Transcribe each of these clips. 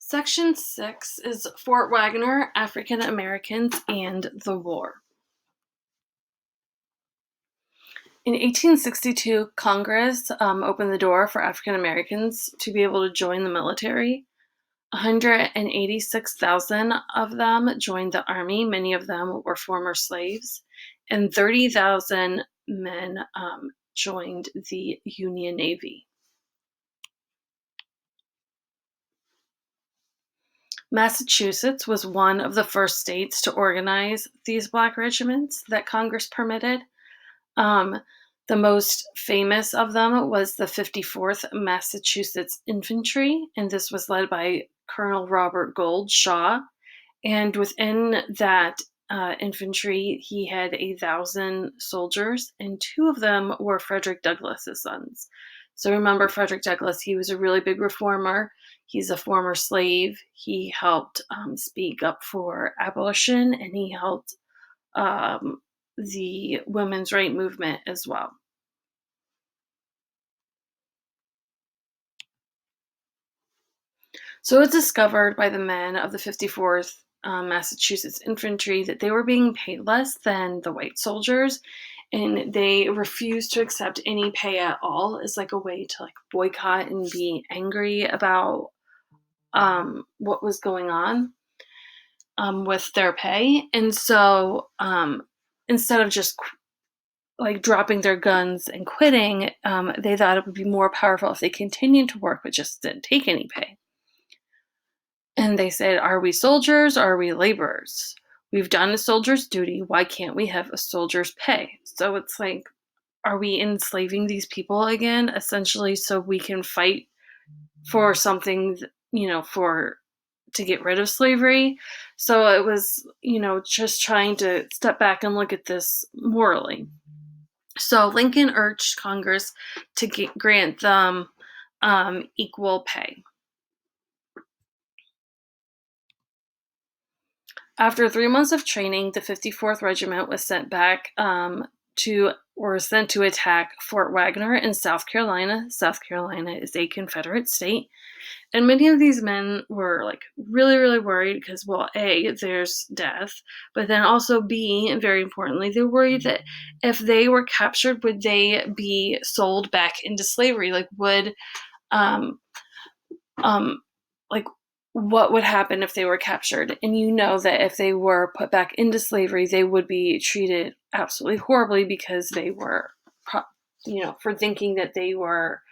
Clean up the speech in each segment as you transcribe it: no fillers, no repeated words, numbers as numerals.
Section 6 is Fort Wagner, African Americans, and the War. In 1862, Congress opened the door for African Americans to be able to join the military. 186,000 of them joined the Army. Many of them were former slaves. And 30,000 men joined the Union Navy. Massachusetts was one of the first states to organize these Black regiments that Congress permitted. The most famous of them was the 54th Massachusetts Infantry, and this was led by Colonel Robert Gould Shaw. And within that infantry, he had 1,000 soldiers, and 2 of them were Frederick Douglass's sons. So remember Frederick Douglass, he was a really big reformer. He's a former slave. He helped speak up for abolition, and he helped the women's right movement as well. So it was discovered by the men of the 54th Massachusetts Infantry that they were being paid less than the white soldiers, and they refused to accept any pay at all as like a way to like boycott and be angry about what was going on with their pay. And so instead of just like dropping their guns and quitting, they thought it would be more powerful if they continued to work but just didn't take any pay. And they said, are we soldiers or are we laborers? We've done a soldier's duty. Why can't we have a soldier's pay? So it's like, are we enslaving these people again, essentially, so we can fight for something, to get rid of slavery? So it was, just trying to step back and look at this morally. So Lincoln urged Congress to grant them equal pay. After 3 months of training, the 54th Regiment was sent back to attack Fort Wagner in South Carolina. South Carolina is a Confederate state. And many of these men were like really, really worried because, well, A, there's death, but then also B, and very importantly, they're worried that if they were captured, would they be sold back into slavery? Like, what would happen if they were captured? And you know that if they were put back into slavery, they would be treated absolutely horribly because they were, for thinking that they were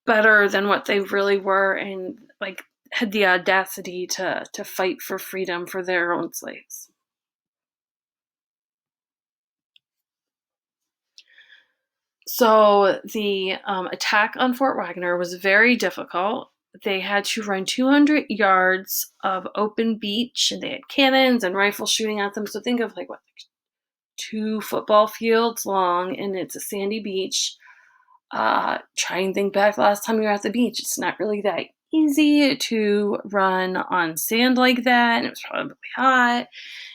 better than what they really were and like had the audacity to fight for freedom for their own slaves. So the attack on Fort Wagner was very difficult. They had to run 200 yards of open beach, and they had cannons and rifles shooting at them. So think of like 2 football fields long, and it's a sandy beach. Try and think back last time you were at the beach. It's not really that easy to run on sand like that, and it was probably hot,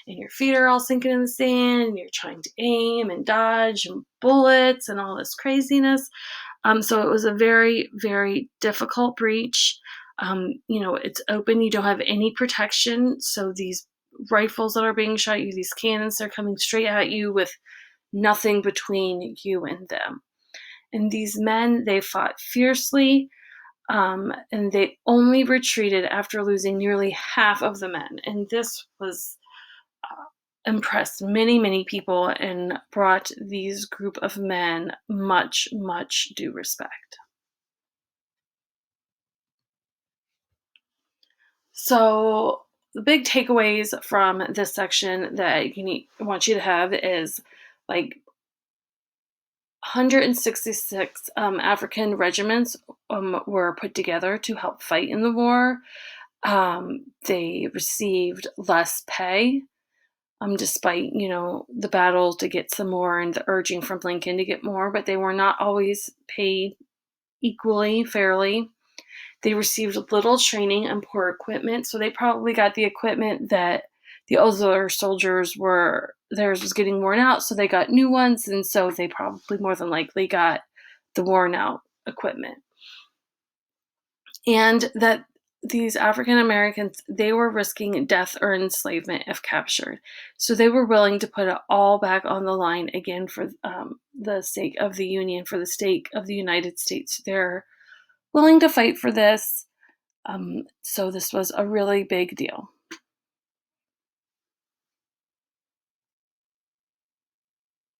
and your feet are all sinking in the sand, and you're trying to aim and dodge and bullets and all this craziness. So it was a very, very difficult breach. It's open. You don't have any protection. So these rifles that are being shot at you, these cannons, they're coming straight at you with nothing between you and them. And these men, they fought fiercely, and they only retreated after losing nearly half of the men. And this was impressed many, many people and brought these group of men much, much due respect. So the big takeaways from this section that I want you to have is like 166 African regiments were put together to help fight in the war. They received less pay, despite, the battle to get some more and the urging from Lincoln to get more, but they were not always paid equally, fairly. They received little training and poor equipment, so they probably got the equipment that the other soldiers theirs was getting worn out, so they got new ones, and so they probably more than likely got the worn out equipment. And that these African Americans, they were risking death or enslavement if captured. So they were willing to put it all back on the line again for the sake of the Union, for the sake of the United States. They're willing to fight for this. So this was a really big deal.